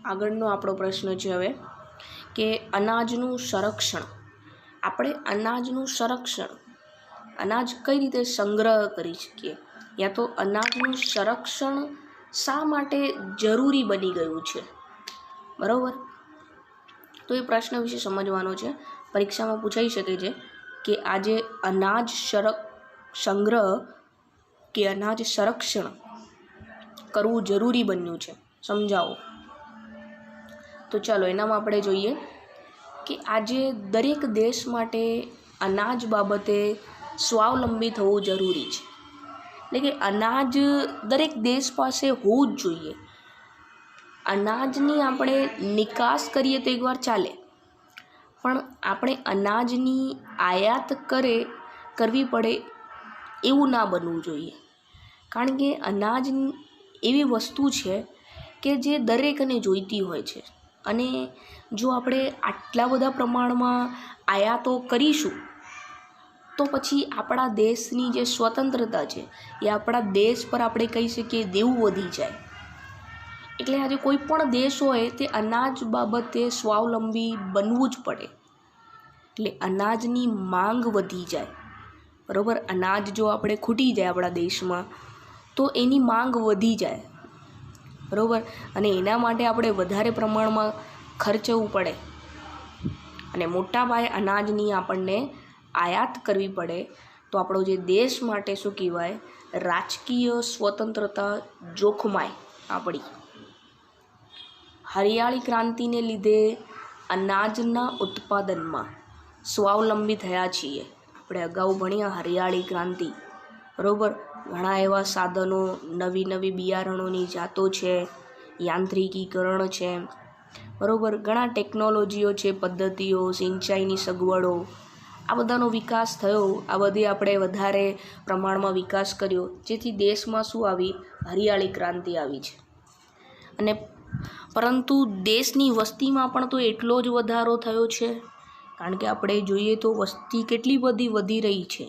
આગળનો આપણો પ્રશ્ન છે હવે કે અનાજનું સંરક્ષણ. આપણે અનાજનું સંરક્ષણ, અનાજ કઈ રીતે સંગ્રહ કરી શકીએ, યા તો અનાજનું સંરક્ષણ શા માટે જરૂરી બની ગયું છે, બરાબર? તો એ પ્રશ્ન વિશે સમજવાનો છે. પરીક્ષામાં પૂછાઈ શકે છે કે આજે અનાજ સંગ્રહ કે અનાજ સંરક્ષણ કરવું જરૂરી બન્યું છે, સમજાવો. તો ચાલો એનામાં આપણે જોઈએ કે આજે દરેક દેશ માટે અનાજ બાબતે સ્વાવલંબી થવું જરૂરી છે. એટલે કે અનાજ દરેક દેશ પાસે હોવું જ જોઈએ. અનાજની આપણે નિકાસ કરીએ તો એકવાર ચાલે, પણ આપણે અનાજની આયાત કરવી પડે એવું ના બનવું જોઈએ. કારણ કે અનાજ એવી વસ્તુ છે કે જે દરેકને જોઈતી હોય છે, અને જો આપણે આટલા બધા પ્રમાણમાં આયાતો કરીશું તો પછી આપણા દેશની જે સ્વતંત્રતા છે એ આપણા દેશ પર આપણે કહી શકીએ દેવું વધી જાય. એટલે આજે કોઈ પણ દેશ હોય તે અનાજ બાબતે સ્વાવલંબી બનવું જ પડે. એટલે અનાજની માંગ વધી જાય, બરાબર? અનાજ જો આપણે ખૂટી જાય આપણા દેશમાં તો એની માંગ વધી જાય, બરાબર? અને એના માટે આપણે વધારે પ્રમાણમાં ખર્ચવું પડે અને મોટા પાયે અનાજની આપણને આયાત કરવી પડે તો આપણો જે દેશ માટે શું કહેવાય, રાજકીય સ્વતંત્રતા જોખમાય આપણી. હરિયાળી ક્રાંતિને લીધે અનાજના ઉત્પાદનમાં સ્વાવલંબી થયા છીએ. આપણે અગાઉ ભણ્યા હરિયાળી ક્રાંતિ, બરાબર? ઘણા એવા સાધનો, નવી નવી બિયારણોની જાતો છે, યાંત્રિકીકરણ છે, બરાબર? ઘણા ટેકનોલોજીઓ છે, પદ્ધતિઓ, સિંચાઈની સગવડો, આ બધાનો વિકાસ થયો. આ બધી આપણે વધારે પ્રમાણમાં વિકાસ કર્યો, જેથી દેશમાં શું આવી, હરિયાળી ક્રાંતિ આવી છે. અને પરંતુ દેશની વસ્તીમાં પણ તો એટલો જ વધારો થયો છે. કારણ કે આપણે જોઈએ તો વસ્તી કેટલી બધી વધી રહી છે.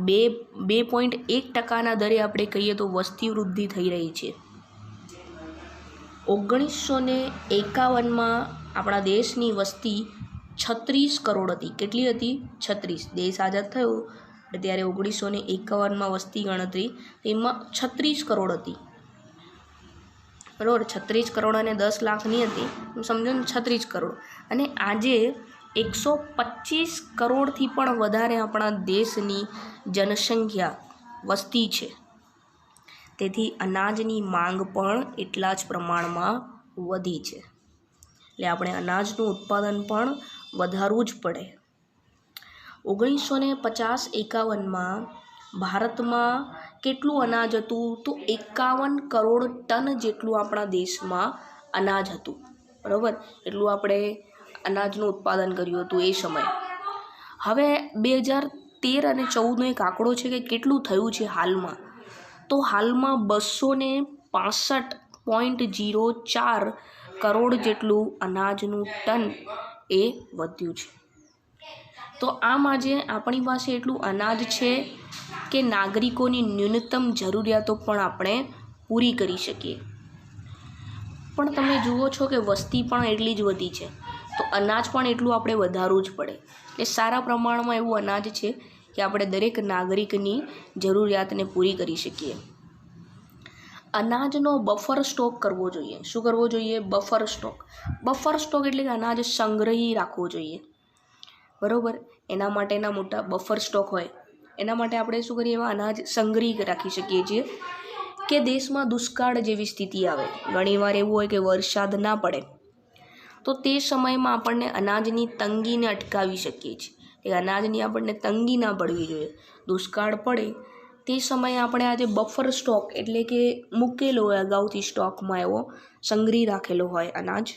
2.1% દરે આપણે કહીએ તો વસ્તી વૃદ્ધિ થઈ રહી છે. 1951માં આપણા દેશની વસ્તી 36 કરોડ હતી. કેટલી હતી? 36. દેશ આઝાદ થયો ત્યારે 1951માં વસ્તી ગણતરી એમાં 36 કરોડ હતી, બરાબર? 36 કરોડ અને 10 લાખની હતી, સમજો ને, 36 કરોડ. અને આજે 125 કરોડથી પણ વધારે આપણા દેશની જનસંખ્યા વસ્તી છે. તેથી અનાજની માંગ પણ એટલા જ પ્રમાણમાં વધી છે. એટલે આપણે અનાજનું ઉત્પાદન પણ વધારવું જ પડે. 1950-51માં ભારતમાં કેટલું અનાજ હતું? તો 51 કરોડ ટન જેટલું આપણા દેશમાં અનાજ હતું, બરાબર? એટલું આપણે અનાજનું ઉત્પાદન કર્યું હતું એ સમયે. હવે 2013 અને 2014નો એક આંકડો છે કે કેટલું થયું છે હાલમાં, તો હાલમાં 265.04 કરોડ જેટલું અનાજનું ટન એ વધ્યું છે. તો આમ આજે આપણી પાસે એટલું અનાજ છે કે નાગરિકોની ન્યૂનતમ જરૂરિયાતો પણ આપણે પૂરી કરી શકીએ. પણ તમે જુઓ છો કે વસ્તી પણ એટલી જ વધી છે, તો અનાજ પણ એટલું આપણે વધારવું જ પડે. એ સારા પ્રમાણમાં એવું અનાજ છે કે આપણે દરેક નાગરિકની જરૂરિયાતને પૂરી કરી શકીએ. અનાજનો બફર સ્ટોક કરવો જોઈએ. શું કરવો જોઈએ? Buffer stock. બફર સ્ટોક એટલે કે અનાજ સંગ્રહી રાખવો જોઈએ, બરાબર? એના માટેના મોટા બફર સ્ટોક હોય, એના માટે આપણે શું કરીએ, એવા અનાજ સંગ્રહી રાખી શકીએ છીએ કે દેશમાં દુષ્કાળ જેવી સ્થિતિ આવે. ઘણીવાર એવું હોય કે વરસાદ ના પડે, તો તે સમયમાં આપણને અનાજની તંગીને અટકાવી શકીએ છીએ. એ અનાજની આપણને તંગી ના પડવી જોઈએ. દુષ્કાળ પડે તે સમયે આપણે આજે બફર સ્ટોક એટલે કે મૂકેલો હોય અગાઉથી સ્ટોકમાં, એવો સંગ્રહી રાખેલો હોય અનાજ,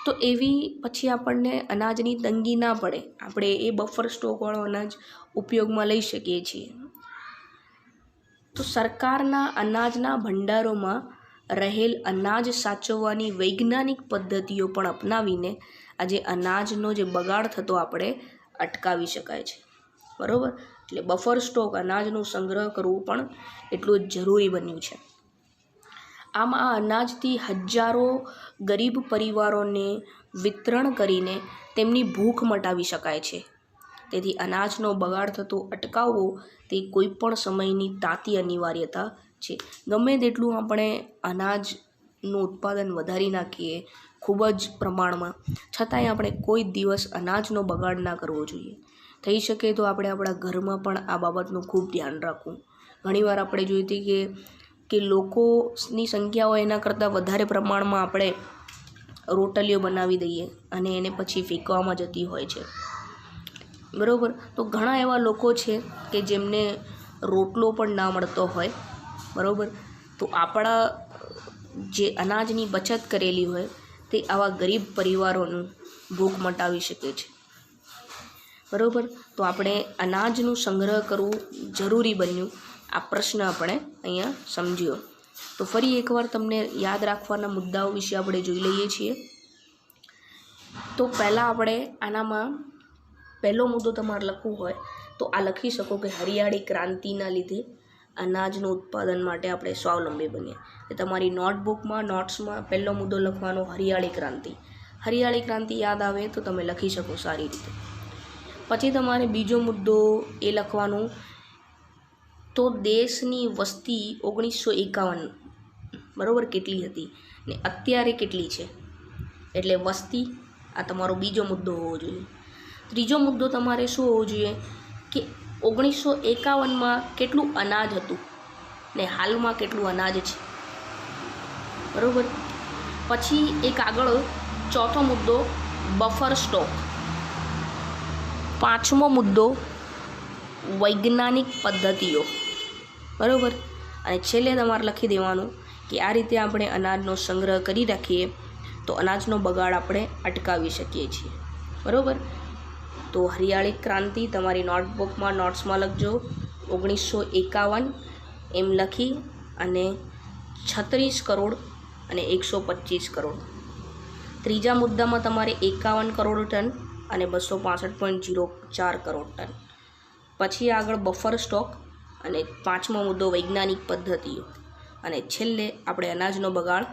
તો એવી પછી આપણને અનાજની તંગી ના પડે. આપણે એ બફર સ્ટોકવાળો અનાજ ઉપયોગમાં લઈ શકીએ છીએ. તો સરકારના અનાજના ભંડારોમાં રહેલ અનાજ સાચવવાની વૈજ્ઞાનિક પદ્ધતિઓ પણ અપનાવીને આજે અનાજનો જે બગાડ થતો આપણે અટકાવી શકાય છે, બરાબર? એટલે બફર સ્ટોક, અનાજનો સંગ્રહ કરવું પણ એટલું જ જરૂરી બન્યું છે. આમ આ અનાજથી હજારો ગરીબ પરિવારોને વિતરણ કરીને તેમની ભૂખ મટાવી શકાય છે. તેથી અનાજનો બગાડ થતો અટકાવવો તે કોઈપણ સમયની તાતી અનિવાર્યતા છે. ગમે તેટલું આપણે અનાજનું ઉત્પાદન વધારી નાખીએ ખૂબ જ પ્રમાણમાં, છતાંય આપણે કોઈ દિવસ અનાજનો બગાડ ના કરવો જોઈએ. થઈ શકે તો આપણે આપણા ઘરમાં પણ આ બાબતનું ખૂબ ધ્યાન રાખવું. ઘણીવાર આપણે જોઈ હતી કે લોકોની સંખ્યા હોય એના કરતાં વધારે પ્રમાણમાં આપણે રોટલીઓ બનાવી દઈએ અને એને પછી ફેંકવામાં જતી હોય છે. બરાબર. તો ઘણા એવા લોકો છે કે જેમને રોટલો પણ ના મળતો હોય. બરાબર. તો આપણા જે અનાજની બચત કરેલી હોય તે આવા ગરીબ પરિવારોનું ભૂખ મટાવી શકે છે. બરાબર. તો આપણે અનાજનું સંગ્રહ કરવું જરૂરી બન્યું. આ પ્રશ્ન આપણે અહીંયા સમજ્યો. તો ફરી એકવાર તમને યાદ રાખવાના મુદ્દાઓ વિશે આપણે જોઈ લઈએ છીએ. તો પહેલાં આપણે આનામાં પહેલો મુદ્દો તમારે લખવું હોય તો આ લખી શકો કે હરિયાળી ક્રાંતિના લીધે અનાજનું ઉત્પાદન માટે આપણે સ્વાવલંબી બનીએ. એ તમારી નોટબુકમાં નોટ્સમાં પહેલો મુદ્દો લખવાનો હરિયાળી ક્રાંતિ. હરિયાળી ક્રાંતિ યાદ આવે તો તમે લખી શકો સારી રીતે. પછી તમારે બીજો મુદ્દો એ લખવાનું, તો દેશની વસ્તી 1951 બરાબર કેટલી હતી ને અત્યારે કેટલી છે, એટલે વસ્તી આ તમારો બીજો મુદ્દો હોવો જોઈએ. ત્રીજો મુદ્દો તમારે શું હોવો જોઈએ કે 1951માં કેટલું અનાજ હતું ને હાલમાં કેટલું અનાજ છે. બરાબર. પછી એક આગળ ચોથો મુદ્દો બફર સ્ટોક. પાંચમો મુદ્દો વૈજ્ઞાનિક પદ્ધતિઓ. બરાબર. અને છેલ્લે તમારે લખી દેવાનું કે આ રીતે આપણે અનાજનો સંગ્રહ કરી રાખીએ તો અનાજનો બગાડ આપણે અટકાવી શકીએ છીએ. બરાબર. તો હરિયાળી ક્રાંતિ તમારી નોટબુકમાં નોટ્સમાં લખજો. 1951 એમ લખી અને 36 કરોડ અને 125 કરોડ. ત્રીજા મુદ્દામાં તમારે 51 કરોડ ટન અને 265.04 કરોડ ટન. પછી આગળ બફર સ્ટોક અને પાંચમો મુદ્દો વૈજ્ઞાનિક પદ્ધતિઓ અને છેલ્લે આપણે અનાજનો બગાડ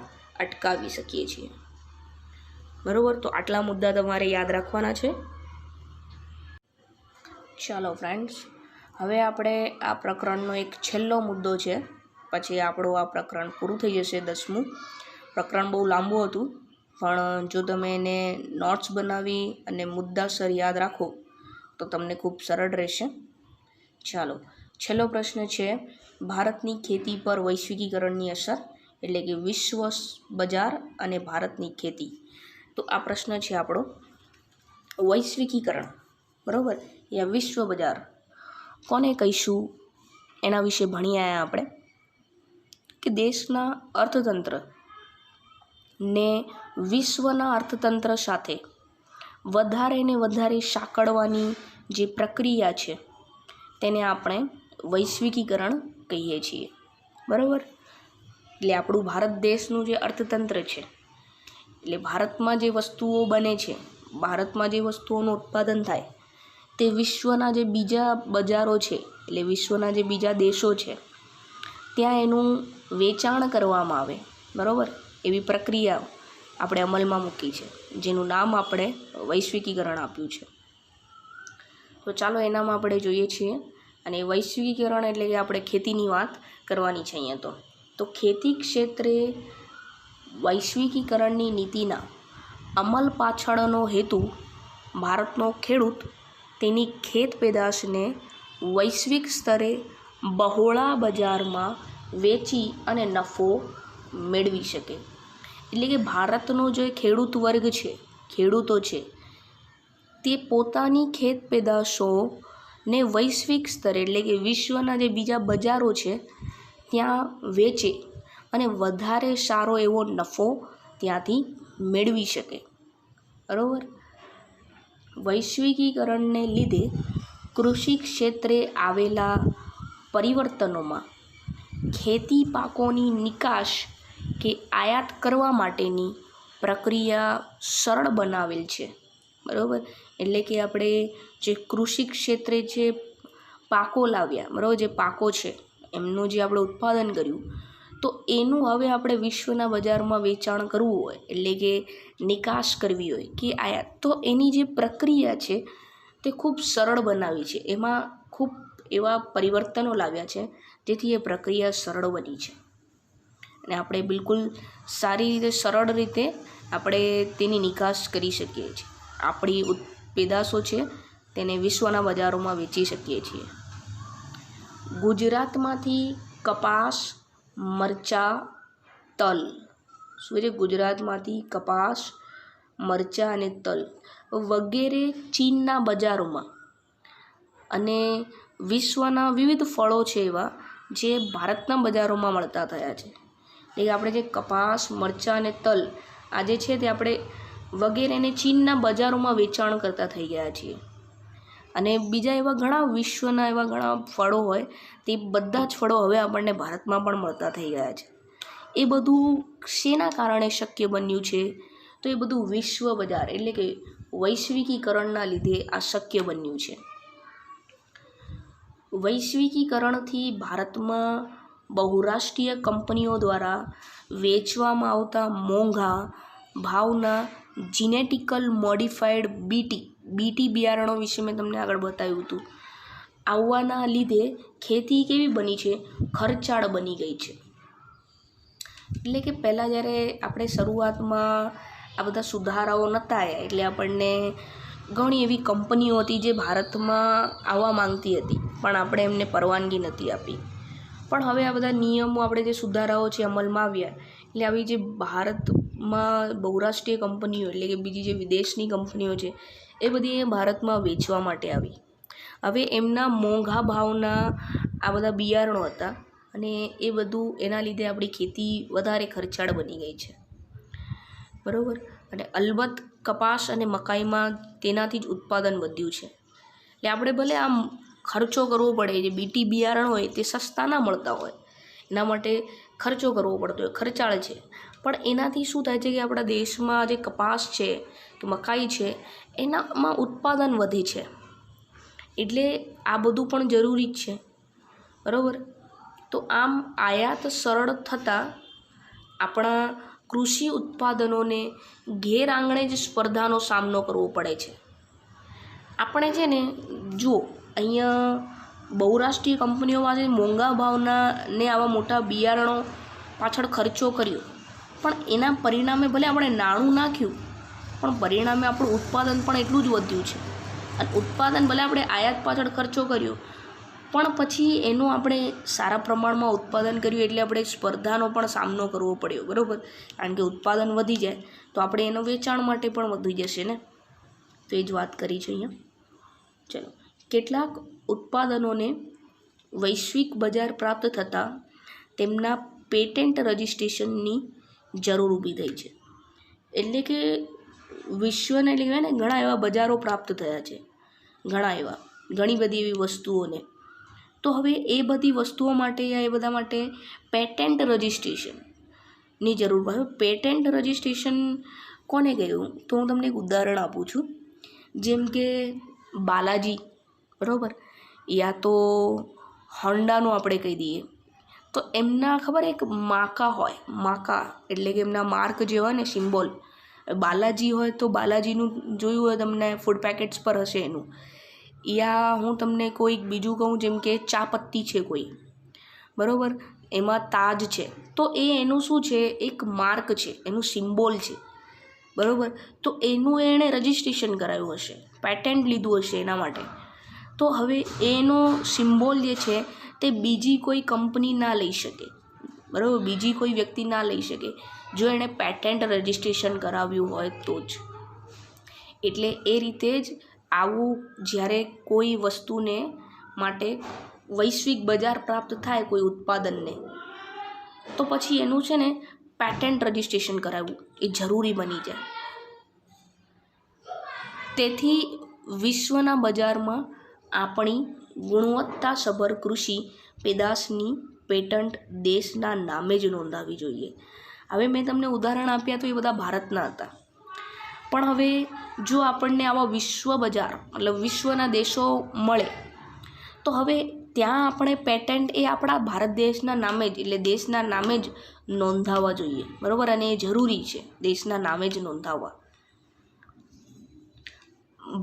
અટકાવી શકીએ છીએ. બરાબર. તો આટલા મુદ્દા તમારે યાદ રાખવાના છે. ચાલો ફ્રેન્ડ્સ, હવે આપણે આ પ્રકરણનો એક છેલ્લો મુદ્દો છે, પછી આપણું આ પ્રકરણ પૂરું થઈ જશે 10મું. પ્રકરણ બહુ લાંબુ હતું, પણ જો તમે એને નોટ્સ બનાવી અને મુદ્દાસર યાદ રાખો તો તમને ખૂબ સરળ રહેશે. ચાલો, છેલ્લો પ્રશ્ન છે ભારતની ખેતી પર વૈશ્વિકીકરણની અસર, એટલે કે વિશ્વ બજાર અને ભારતની ખેતી. તો આ પ્રશ્ન છે આપણો વૈશ્વિકીકરણ. બરાબર. યા વિશ્વ બજાર કોને કહીશું એના વિશે ભણી આવ્યા આપણે કે દેશના અર્થતંત્ર ને વિશ્વના અર્થતંત્ર સાથે વધારે ને વધારે સાંકળવાની જે પ્રક્રિયા છે તેને આપણે વૈશ્વિકીકરણ કહીએ છીએ. બરાબર. એટલે આપણું ભારત દેશનું જે અર્થતંત્ર છે, એટલે ભારતમાં જે વસ્તુઓ બને છે, ભારતમાં જે વસ્તુઓનું ઉત્પાદન થાય તે વિશ્વના જે બીજા બજારો છે, એટલે વિશ્વના જે બીજા દેશો છે ત્યાં એનું વેચાણ કરવામાં આવે. બરાબર. એવી પ્રક્રિયા આપણે અમલમાં મૂકી છે, જેનું નામ આપણે વૈશ્વિકીકરણ આપ્યું છે. તો ચાલો એનામાં આપણે જોઈએ છીએ. અને વૈશ્વિકીકરણ એટલે કે આપણે ખેતીની વાત કરવાની છે અહીંયા. તો ખેતી ક્ષેત્રે વૈશ્વિકીકરણની નીતિના અમલ પાછળનો હેતુ ભારતનો ખેડૂત તેની ખેત પેદાશને વૈશ્વિક સ્તરે બહોળા બજારમાં વેચી અને નફો મેળવી શકે. એટલે કે ભારતનો જે ખેડૂત વર્ગ છે, ખેડૂતો છે, તે પોતાની ખેત પેદાશોને વૈશ્વિક સ્તરે એટલે કે વિશ્વના જે બીજા બજારો છે ત્યાં વેચે અને વધારે સારો એવો નફો ત્યાંથી મેળવી શકે. બરાબર. વૈશ્વિકીકરણને લીધે કૃષિ ક્ષેત્રે આવેલા પરિવર્તનોમાં ખેતી પાકોની નિકાસ કે આયાત કરવા માટેની પ્રક્રિયા સરળ બનાવેલ છે. બરાબર. એટલે કે આપણે જે કૃષિ ક્ષેત્રે જે પાકો લાવ્યા, બરાબર, જે પાકો છે એમનું જે આપણે ઉત્પાદન કર્યું તો એનું હવે આપણે વિશ્વના બજારમાં વેચાણ કરવું હોય, એટલે કે નિકાસ કરવી હોય કે આયાત, તો એની જે પ્રક્રિયા છે તે ખૂબ સરળ બનાવી છે. એમાં ખૂબ એવા પરિવર્તનો લાવ્યા છે જેથી એ પ્રક્રિયા સરળ બની છે અને આપણે બિલકુલ સારી રીતે સરળ રીતે આપણે તેની નિકાસ કરી શકીએ છીએ. આપણી પેદાશો છે તેને વિશ્વના બજારોમાં વેચી શકીએ છીએ. ગુજરાતમાંથી કપાસ, મરચાં, તલ, શું છે? ગુજરાતમાંથી કપાસ, મરચાં અને તલ વગેરે ચીનના બજારોમાં અને વિશ્વના વિવિધ ફળો છે એવા જે ભારતના બજારોમાં મળતા થયા છે. એટલે આપણે જે કપાસ, મરચાં અને તલ આજે છે તે આપણે વગેરેને ચીનના બજારોમાં વેચાણ કરતા થઈ ગયા છીએ. અને બીજા એવા ઘણા વિશ્વના એવા ઘણા ફળો હોય તે બધા જ ફળો હવે આપણને ભારતમાં પણ મળતા થઈ ગયા છે. એ બધું શેના કારણે શક્ય બન્યું છે? તો એ બધું વિશ્વ બજાર એટલે કે વૈશ્વિકીકરણના લીધે આ શક્ય બન્યું છે. વૈશ્વિકીકરણથી ભારતમાં બહુરાષ્ટ્રીય કંપનીઓ દ્વારા વેચવામાં આવતા મોંઘા ભાવના જીનેટિકલ મોડિફાઈડ બીટી બિયારણો વિશે મેં તમને આગળ બતાવ્યું હતું. આવવાના લીધે ખેતી કેવી બની છે? ખર્ચાળ બની ગઈ છે. એટલે કે પહેલાં જ્યારે આપણે શરૂઆતમાં આ બધા સુધારાઓ નહોતા આવ્યા એટલે આપણને ઘણી એવી કંપનીઓ હતી જે ભારતમાં આવવા માંગતી હતી પણ આપણે એમને પરવાનગી નથી આપી. પણ હવે આ બધા નિયમો આપણે જે સુધારાઓ છે અમલમાં આવ્યા એટલે આવી જે ભારતમાં બહુરાષ્ટ્રીય કંપનીઓ એટલે કે બીજી જે વિદેશની કંપનીઓ છે એ બધી ભારતમાં વેચવા માટે આવી. હવે એમના મોંઘા ભાવના આ બધા બિયારણો હતા અને એ બધું એના લીધે આપણી ખેતી વધારે ખર્ચાળ બની ગઈ છે, બરાબર. અને અલબત્ત કપાસ અને મકાઈમાં તેનાથી જ ઉત્પાદન વધ્યું છે. એટલે આપણે ભલે આમ ખર્ચો કરવો પડે, જે બીટી બિયારણ હોય તે સસ્તા ના મળતા હોય, એના માટે ખર્ચો કરવો પડતો હોય, ખર્ચાળ છે. પણ એનાથી શું થાય છે કે આપણા દેશમાં જે કપાસ છે કે મકાઈ છે એનામાં ઉત્પાદન વધે છે. એટલે આ બધું પણ જરૂરી જ છે, બરાબર. તો આમ આયાત સરળ થતાં આપણા કૃષિ ઉત્પાદનોને ઘેર આંગણે જ સ્પર્ધાનો સામનો કરવો પડે છે. આપણે છે ને જુઓ અહીંયા બહુરાષ્ટ્રીય કંપનીઓમાં જે મોંઘા ભાવના ને આવા મોટા બિયારણો પાછળ ખર્ચો કર્યો પણ એના પરિણામે ભલે આપણે નાણું નાખ્યું પણ પરિણામે આપણું ઉત્પાદન પણ એટલું જ વધ્યું છે. અને ઉત્પાદન ભલે આપણે આયાત પાછળ ખર્ચો કર્યો પણ પછી એનું આપણે સારા પ્રમાણમાં ઉત્પાદન કર્યું એટલે આપણે સ્પર્ધાનો પણ સામનો કરવો પડ્યો, બરાબર. કારણ કે ઉત્પાદન વધી જાય તો આપણે એનો વેચાણ માટે પણ વધી જશે ને. તો એ જ વાત કરી છે અહીંયા. ચલો, કેટલાક ઉત્પાદનોને વૈશ્વિક બજાર પ્રાપ્ત થતાં તેમના પેટેન્ટ રજિસ્ટ્રેશનની જરૂર ઊભી થઈ છે. એટલે કે વિશ્વને એટલે કહેવાય ને ઘણા એવા બજારો પ્રાપ્ત થયા છે, ઘણી બધી એવી વસ્તુઓને. તો હવે એ બધી વસ્તુઓ માટે યા એ બધા માટે પેટેન્ટ રજિસ્ટ્રેશનની જરૂર પડે. પેટેન્ટ રજિસ્ટ્રેશન કોને કહ્યું? તો હું તમને એક ઉદાહરણ આપું છું. જેમ કે બાલાજી, બરાબર, યા તો હોન્ડાનું આપણે કહી દઈએ તો એમના ખબર એક માકા હોય, માકા એટલે કે એમના માર્ક જે હોય ને, સિમ્બોલ. બાલાજી હોય તો બાલાજીનું જોયું હોય તમને ફૂડ પેકેટ્સ પર હશે એનું. યા હું તમને કોઈક બીજું કહું જેમ કે ચા પત્તી છે કોઈ, બરાબર, એમાં તાજ છે તો એ એનું શું છે? એક માર્ક છે, એનું સિમ્બોલ છે, બરાબર. તો એનું એણે રજિસ્ટ્રેશન કરાવ્યું હશે, પેટેન્ટ લીધું હશે એના માટે. તો હવે એનો સિમ્બોલ જે છે તે બીજી કોઈ કંપની ના લઈ શકે, બરાબર, બીજી કોઈ વ્યક્તિ ના લઈ શકે જો એણે પેટેન્ટ રજિસ્ટ્રેશન કરાવ્યું હોય તો જ. એટલે એ રીતે જ આવું જ્યારે કોઈ વસ્તુને માટે વૈશ્વિક બજાર પ્રાપ્ત થાય કોઈ ઉત્પાદનને તો પછી એનું છે ને પેટેન્ટ રજિસ્ટ્રેશન કરાવવું એ જરૂરી બની જાય. તેથી વિશ્વના બજારમાં આપણી ગુણવત્તાસભર કૃષિ પેદાશની પેટન્ટ દેશના નામે જ નોંધાવવી જોઈએ. હવે મેં તમને ઉદાહરણ આપ્યા તો એ બધા ભારતના હતા, પણ હવે જો આપણને આવા વિશ્વ બજાર મતલબ વિશ્વના દેશો મળે તો હવે ત્યાં આપણે પેટન્ટ એ આપણા ભારત દેશના નામે જ, એટલે દેશના નામે જ નોંધાવવા જોઈએ, બરાબર, અને એ જરૂરી છે દેશના નામે જ નોંધાવવા.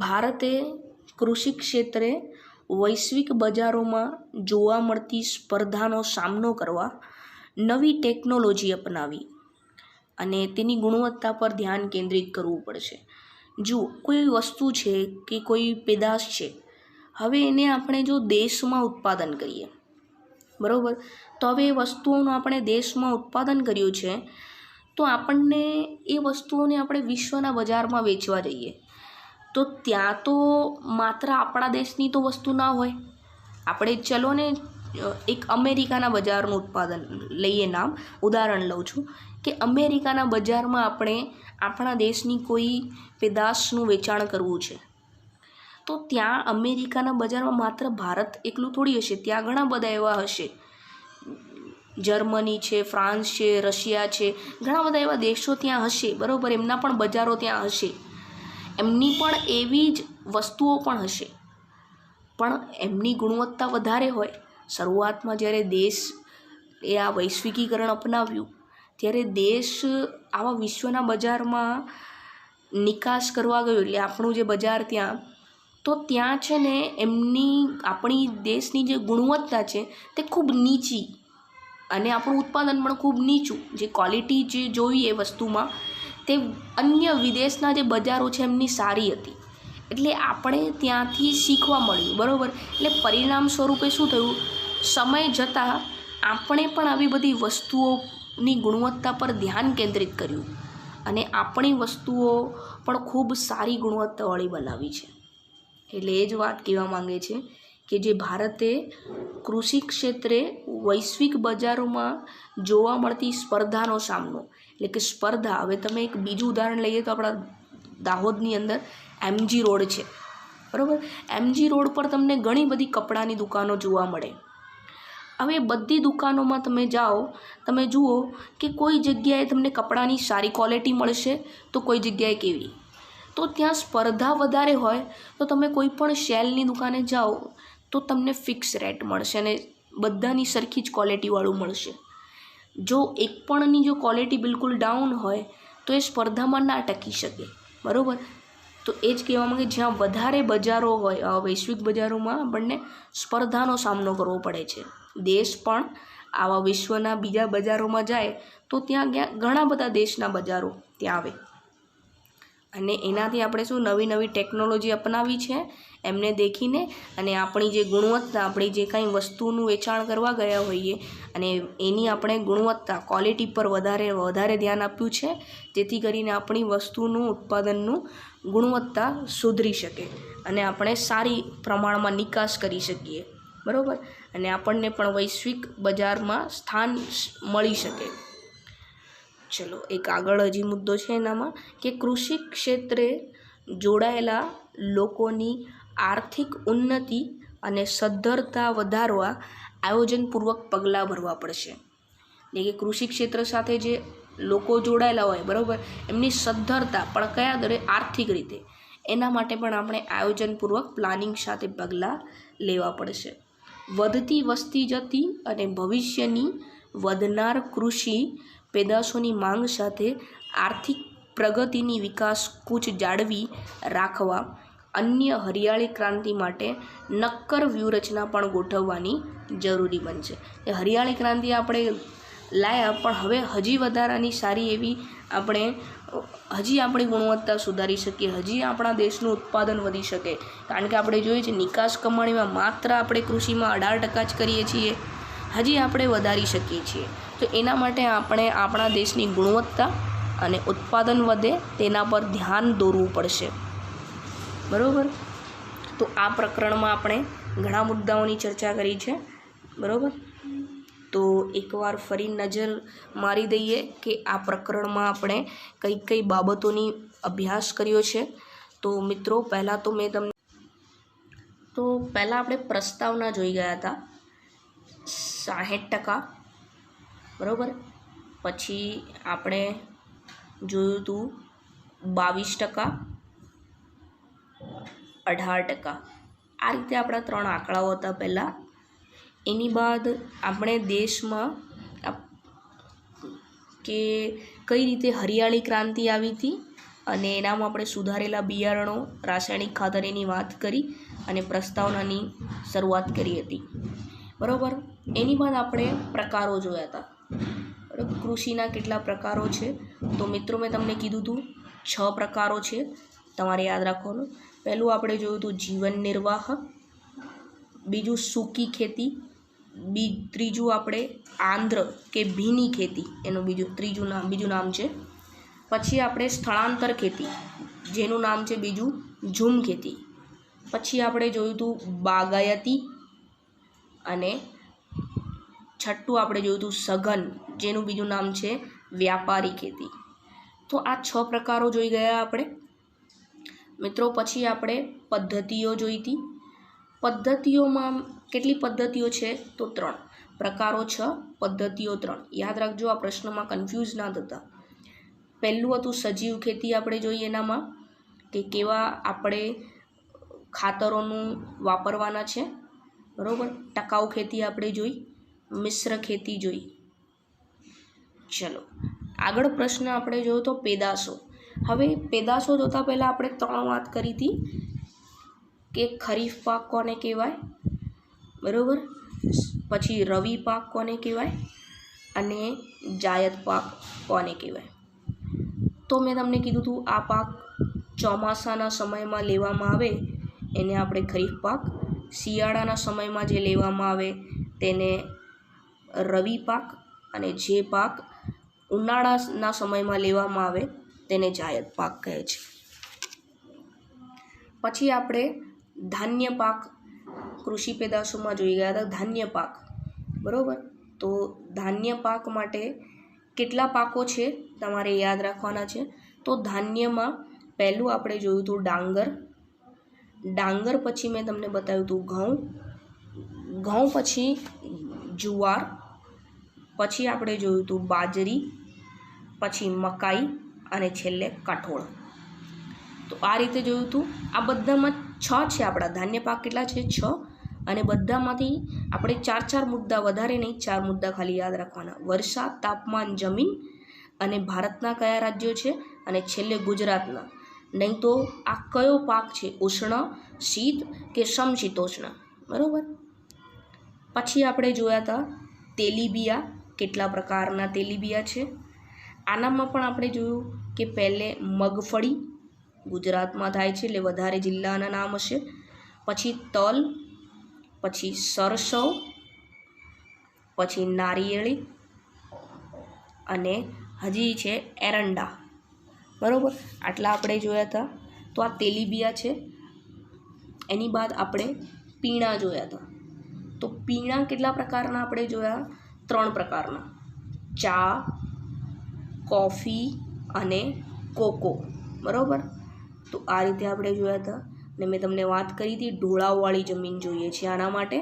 ભારતે કૃષિ ક્ષેત્રે વૈશ્વિક બજારોમાં જોવા મળતી સ્પર્ધાનો સામનો કરવા નવી ટેકનોલોજી અપનાવી અને તેની ગુણવત્તા પર ધ્યાન કેન્દ્રિત કરવું પડશે. જો કોઈ વસ્તુ છે કે કોઈ પેદાશ છે, હવે એને આપણે જો દેશમાં ઉત્પાદન કરીએ, બરાબર, તો હવે એ વસ્તુઓનું આપણે દેશમાં ઉત્પાદન કર્યું છે, તો આપણને એ વસ્તુઓને આપણે વિશ્વના બજારમાં વેચવા જઈએ, તો ત્યાં તો માત્ર આપણા દેશની તો વસ્તુ ના હોય. આપણે ચલો ને એક અમેરિકાના બજારનું ઉત્પાદન લઈએ, નામ ઉદાહરણ લઉં છું કે અમેરિકાના બજારમાં આપણે આપણા દેશની કોઈ પેદાશનું વેચાણ કરવું છે, તો ત્યાં અમેરિકાના બજારમાં માત્ર ભારત એકલું થોડી હશે, ત્યાં ઘણા બધા એવા હશે, જર્મની છે, ફ્રાન્સ છે, રશિયા છે, ઘણા બધા એવા દેશો ત્યાં હશે, બરાબર, એમના પણ બજારો ત્યાં હશે, એમની પણ એવી જ વસ્તુઓ પણ હશે, પણ એમની ગુણવત્તા વધારે હોય. શરૂઆતમાં જ્યારે દેશ એ આ વૈશ્વિકીકરણ અપનાવ્યું ત્યારે દેશ આવા વિશ્વના બજારમાં નિકાસ કરવા ગયો, એટલે આપણું જે બજાર ત્યાં, તો ત્યાં છે ને એમની આપણી દેશની જે ગુણવત્તા છે તે ખૂબ નીચી અને આપણું ઉત્પાદન પણ ખૂબ નીચું, જે ક્વોલિટી જે જોઈ એ વસ્તુમાં તે અન્ય વિદેશના જે બજારો છે એમની સારી હતી. એટલે આપણે ત્યાંથી શીખવા મળ્યું, બરાબર. એટલે પરિણામ સ્વરૂપે શું થયું, સમય જતાં આપણે પણ આવી બધી વસ્તુઓની ગુણવત્તા પર ધ્યાન કેન્દ્રિત કર્યું અને આપણી વસ્તુઓ પણ ખૂબ સારી ગુણવત્તાવાળી બનાવી છે. એટલે એ જ વાત કહેવા માંગે છે કે જે ભારતે કૃષિ ક્ષેત્રે વૈશ્વિક બજારોમાં જોવા મળતી સ્પર્ધાનો સામનો, એટલે કે સ્પર્ધા, હવે તમે એક બીજું ઉદાહરણ લઈએ તો આપણા દાહોદની અંદર MG રોડ છે, બરાબર. MG રોડ પર તમને ઘણી બધી કપડાની દુકાનો જોવા મળે. હવે બધી દુકાનોમાં તમે જાઓ, તમે જુઓ કે કોઈ જગ્યાએ તમને કપડાની સારી ક્વોલિટી મળશે તો કોઈ જગ્યાએ કેવી, તો ત્યાં સ્પર્ધા વધારે હોય તો તમે કોઈ પણ સેલની દુકાને જાઓ તો તમને ફિક્સ રેટ મળશે અને બધાની સરખી જ ક્વોલિટીવાળું મળશે. જો એક પણની જો ક્વોલિટી બિલકુલ ડાઉન હોય તો એ સ્પર્ધામાં ના ટકી શકે, બરાબર. તો એ જ કહેવામાં કે જ્યાં વધારે બજારો હોય, વૈશ્વિક બજારોમાં આપણને સ્પર્ધાનો સામનો કરવો પડે છે. દેશ પણ આવા વિશ્વના બીજા બજારોમાં જાય તો ત્યાં ઘણા બધા દેશના બજારો ત્યાં આવે અને એનાથી આપણે શું નવી નવી ટેકનોલોજી અપનાવી છે એમને દેખીને, અને આપણી જે ગુણવત્તા, આપણી જે કાંઈ વસ્તુનું વેચાણ કરવા ગયા હોઈએ અને એની આપણે ગુણવત્તા, ક્વોલિટી પર વધારે ધ્યાન આપ્યું છે, જેથી કરીને આપણી વસ્તુનું ઉત્પાદનનું ગુણવત્તા સુધરી શકે અને આપણે સારી પ્રમાણમાં નિકાસ કરી શકીએ, બરાબર, અને આપણને પણ વૈશ્વિક બજારમાં સ્થાન મળી શકે. ચલો એક આગળ હજી મુદ્દો છે એનામાં કે કૃષિ ક્ષેત્રે જોડાયેલા લોકોની આર્થિક ઉન્નતિ અને સદ્ધરતા વધારવા આયોજનપૂર્વક પગલાં ભરવા પડશે. એટલે કે કૃષિ ક્ષેત્ર સાથે જે લોકો જોડાયેલા હોય, બરાબર, એમની સદ્ધરતા પણ કયા દરે, આર્થિક રીતે, એના માટે પણ આપણે આયોજનપૂર્વક પ્લાનિંગ સાથે પગલાં લેવા પડશે. વધતી વસ્તી જતી અને ભવિષ્યની વધનાર કૃષિ પેદાશોની માંગ સાથે આર્થિક પ્રગતિની વિકાસ કૂચ જાળવી રાખવા અન્ય હરિયાળી ક્રાંતિ માટે નક્કર વ્યૂહરચના પણ ગોઠવવાની જરૂરી બનશે. એ હરિયાળી ક્રાંતિ આપણે લાયા, પણ હવે હજી વધારાની સારી એવી આપણે હજી આપણી ગુણવત્તા સુધારી શકીએ, હજી આપણા દેશનું ઉત્પાદન વધી શકે. કારણ કે આપણે જોઈએ છીએ નિકાસ કમાણીમાં માત્ર આપણે કૃષિમાં 18% જ કરીએ છીએ, હજી આપણે વધારી શકીએ છીએ. તો એના માટે આપણે આપણા દેશની ગુણવત્તા અને ઉત્પાદન વધે તેના પર ધ્યાન દોરવું પડશે, બરાબર. તો આ પ્રકરણમાં આપણે ઘણા મુદ્દાઓની ચર્ચા કરી છે, બરાબર. તો એકવાર ફરી નજર મારી દઈએ કે આ પ્રકરણમાં આપણે કઈ કઈ બાબતોની અભ્યાસ કર્યો છે. તો મિત્રો પહેલાં આપણે પ્રસ્તાવના જોઈ ગયા હતા 60%, બરાબર. પછી આપણે જોયું હતું 22%, 18%. આ રીતે આપણા 3 આંકડાઓ હતા પહેલાં. એની બાદ આપણે દેશમાં કે કઈ રીતે હરિયાળી ક્રાંતિ આવી હતી અને એનામાં આપણે સુધારેલા બિયારણો, રાસાયણિક ખાતર એની વાત કરી અને પ્રસ્તાવનાની શરૂઆત કરી હતી. બરાબર. એની બાદ આપણે પ્રકારો જોયા હતા. બરાબર. કૃષિના કેટલા પ્રકારો છે? તો મિત્રો મેં તમને કીધું હતું 6 પ્રકારો છે, તમારે યાદ રાખવાનું. પહેલું આપણે જોયું હતું જીવન નિર્વાહ, બીજું સૂકી ખેતી, ત્રીજું આપણે આંધ્ર કે ભીની ખેતી, એનું બીજું નામ છે. પછી આપણે સ્થળાંતર ખેતી, જેનું નામ છે બીજું ઝૂમ ખેતી. પછી આપણે જોયું હતું બાગાયતી, અને છઠ્ઠું આપણે જોયું હતું સઘન, જેનું બીજું નામ છે વ્યાપારી ખેતી. તો આ 6 પ્રકારો જોઈ ગયા આપણે મિત્રો. પછી આપણે પદ્ધતિઓ જોઈ હતી. પદ્ધતિઓમાં કેટલી પદ્ધતિઓ છે? તો 3 પ્રકારો, 6 પદ્ધતિઓ 3. યાદ રાખજો, આ પ્રશ્નમાં કન્ફ્યુઝ ના થતા. પહેલું હતું સજીવ ખેતી. આપણે જોઈએ એનામાં કે કેવા આપણે ખાતરોનું વાપરવાના છે. બરાબર. ટકાઉ ખેતી આપણે જોઈ, મિશ્ર ખેતી જોઈ. ચલો આગળ પ્રશ્ન આપણે જોયો તો પેદાશો. હવે પેદાશો જોતાં પહેલાં આપણે 3 વાત કરી હતી કે ખરીફ પાક કોને કહેવાય, બરાબર, પછી રવિ પાક કોને કહેવાય અને જાયદ પાક કોને કહેવાય. તો મેં તમને કીધું હતું આ પાક ચોમાસાના સમયમાં લેવામાં આવે એને આપણે ખરીફ પાક, શિયાળાના સમયમાં જે લેવામાં આવે તેને રવિ પાક, અને જે પાક ઉનાળાના સમયમાં લેવામાં આવે તેને જાયદ પાક કહે છે. પછી આપણે ધાન્ય પાક કૃષિ પેદાશોમાં જોઈ ગયા હતા. ધાન્ય પાક, બરાબર. તો ધાન્ય પાક માટે કેટલા પાકો છે તમારે યાદ રાખવાના છે. તો ધાન્યમાં પહેલું આપણે જોયું હતું ડાંગર, પછી મેં તમને બતાવ્યું હતું ઘઉં, પછી જુવાર, પછી આપણે જોયું હતું બાજરી, પછી મકાઈ અને છેલ્લે કઠોળ. તો આ રીતે જોયું હતું. આ બધામાં 6 છે આપણા ધાન્ય પાક. કેટલા છે? 6. અને બધામાંથી આપણે 4 મુદ્દા, વધારે નહીં, 4 મુદ્દા ખાલી યાદ રાખવાના. વરસાદ, તાપમાન, જમીન, અને ભારતના કયા રાજ્યો છે, અને છેલ્લે ગુજરાતના. નહીં તો આ કયો પાક છે, ઉષ્ણ, શીત કે સમશીતોષ્ણ. બરાબર. પછી આપણે જોયા હતા તેલીબિયા, કેટલા પ્રકારના તેલીબિયા છે. આનામાં પણ આપણે જોયું કે પહેલે મગફળી ગુજરાતમાં થાય છે, એટલે વધારે જિલ્લાના નામ હશે. પછી તલ, પછી સરસવ, પછી નારિયેળી, અને હજી છે એરંડા. બરાબર. આટલા આપણે જોયા હતા. તો આ તેલીબિયા છે. એની બાદ આપણે પીણા જોયા હતા. તો પીણા કેટલા પ્રકારના આપણે જોયા? 3 પ્રકારના: ચા, કોફી અને કોકો. બરાબર. તો આ રીતે આપણે જોયા હતા. અને મેં તમને વાત કરી હતી ઢોળાવવાળી જમીન જોઈએ છે આના માટે,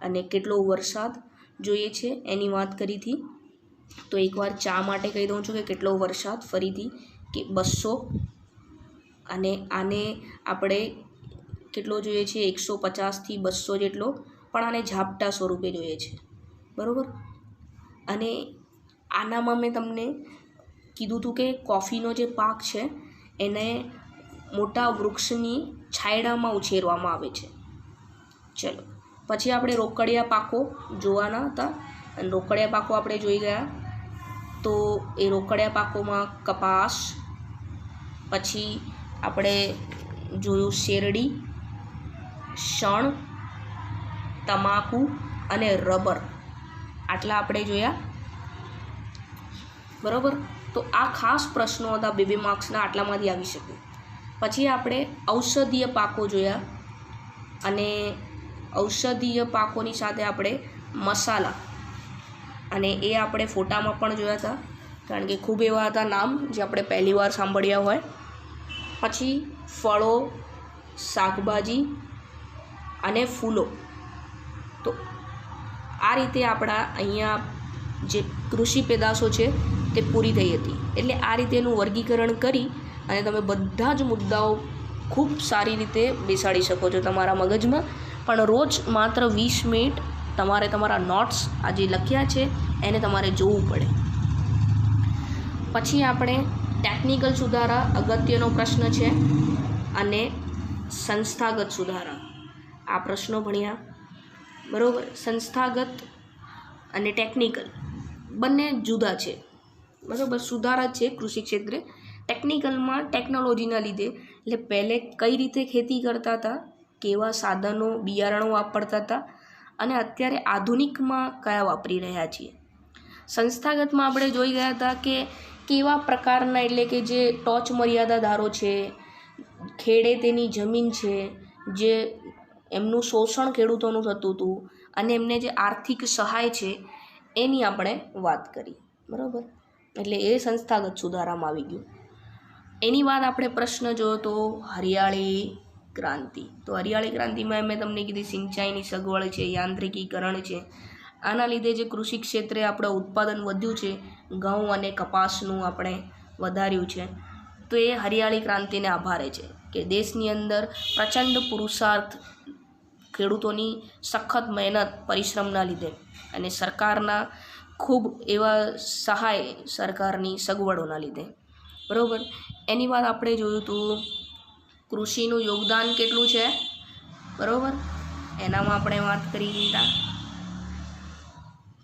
અને કેટલો વરસાદ જોઈએ છે એની વાત કરી હતી. તો એકવાર ચા માટે કહી દઉં છું કે કેટલો વરસાદ, ફરીથી કે 200, અને આને આપણે કેટલો જોઈએ છે? 150 થી 200 જેટલો, પણ આને ઝાપટા સ્વરૂપે જોઈએ છે. બરાબર. અને આનામાં મેં તમને કીધું હતું કે કોફીનો જે પાક છે એને મોટા વૃક્ષની છાયડામાં ઉછેરવામાં આવે છે. ચલો પછી આપણે રોકડિયા પાકો જોવાના હતા, અને રોકડિયા પાકો આપણે જોઈ ગયા. તો એ રોકડિયા પાકોમાં કપાસ, પછી આપણે જોયું શેરડી, શણ, તમાકુ અને રબર. આટલા આપણે જોયા. બરાબર. તો આ ખાસ પ્રશ્નો હતા 2 માર્ક્સના, આટલામાંથી આવી શકે. પછી આપણે ઔષધીય પાકો જોયા, અને ઔષધીય પાકોની સાથે આપણે મસાલા, અને એ આપણે ફોટામાં પણ જોયા હતા, કારણ કે ખૂબ એવા હતા નામ જે આપણે પહેલી વાર સાંભળ્યા હોય. પછી ફળો, શાકભાજી અને ફૂલો. તો આ રીતે આપણા અહીંયા જે કૃષિ પેદાશો છે તે પૂરી થઈ હતી. એટલે આ રીતે એનું વર્ગીકરણ કરી અને તમે બધા જ મુદ્દાઓ ખૂબ સારી રીતે બેસાડી શકો છો તમારા મગજમાં. પણ રોજ માત્ર 20 મિનિટ તમારે તમારા નોટ્સ આ જે લખ્યા છે એને તમારે જોવું પડે. પછી આપણે ટેકનિકલ સુધારા અગત્યનો પ્રશ્ન છે અને સંસ્થાગત સુધારા આ પ્રશ્નો ભણ્યા. બરાબર. સંસ્થાગત અને ટેકનિકલ બંને જુદા છે. બરાબર. સુધારા છે કૃષિ ક્ષેત્રે. ટેકનિકલમાં ટેકનોલોજીના લીધે એટલે પહેલે કઈ રીતે ખેતી કરતા હતા, કેવા સાધનો બિયારણો વાપરતા હતા અને અત્યારે આધુનિકમાં કયા વાપરી રહ્યા છીએ. સંસ્થાગતમાં આપણે જોઈ ગયા હતા કે કેવા પ્રકારના એટલે કે જે ટોચ મર્યાદાદારો છે, ખેડે તેની જમીન છે, જે એમનું શોષણ ખેડૂતોનું થતું હતું અને એમને જે આર્થિક સહાય છે એની આપણે વાત કરી. બરાબર. એટલે એ સંસ્થાગત સુધારામાં આવી ગયું. એની વાત આપણે પ્રશ્ન જોયો તો હરિયાળી ક્રાંતિ. તો હરિયાળી ક્રાંતિમાં મેં તમને કીધી સિંચાઈની સગવડ છે, યાંત્રિકીકરણ છે. આના લીધે જે કૃષિ ક્ષેત્રે આપણે ઉત્પાદન વધ્યું છે, ઘઉં અને કપાસનું આપણે વધાર્યું છે, તો એ હરિયાળી ક્રાંતિને આભારે છે કે દેશની અંદર પ્રચંડ પુરુષાર્થ, ખેડૂતોની સખત મહેનત પરિશ્રમના લીધે અને સરકારના ખૂબ એવા સહાય સરકારની સગવડોના લીધે. બરાબર. એની વાત આપણે જોયું હતું કૃષિનું યોગદાન કેટલું છે. બરાબર. એનામાં આપણે વાત કરી હતા.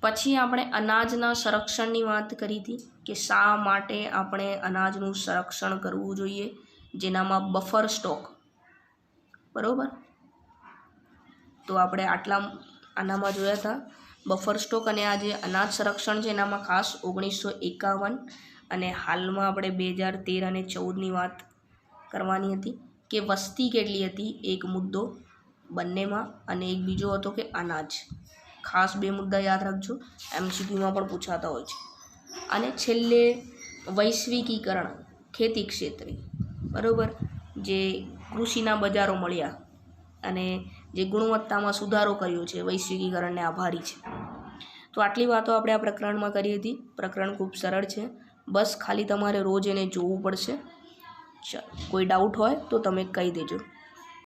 પછી આપણે અનાજના સંરક્ષણની વાત કરી હતી કે શા માટે આપણે અનાજનું સંરક્ષણ કરવું જોઈએ, જેનામાં બફર સ્ટોક. બરાબર. તો આપણે આનામાં જોયા હતા બફર સ્ટોક અને આ જે અનાજ સંરક્ષણ છે એનામાં ખાસ 1951 અને હાલમાં આપણે 2013 અને 14ની વાત કરવાની હતી કે વસ્તી કેટલી હતી એક મુદ્દો બંનેમાં, અને એક બીજો હતો કે અનાજ. ખાસ 2 મુદ્દા યાદ રાખજો, MCQમાં પણ પૂછાતા હોય છે. અને છેલ્લે વૈશ્વિકીકરણ ખેતી ક્ષેત્રે. બરાબર. જે કૃષિના બજારો મળ્યા અને જે ગુણવત્તામાં સુધારો કર્યો છે, વૈશ્વિકીકરણને આભારી છે. તો આટલી વાતો આપણે આ પ્રકરણમાં કરી હતી. પ્રકરણ ખૂબ સરળ છે, બસ ખાલી તમારે રોજ એને જોવું પડશે. ચાલો, કોઈ ડાઉટ હોય તો તમે કહી દેજો.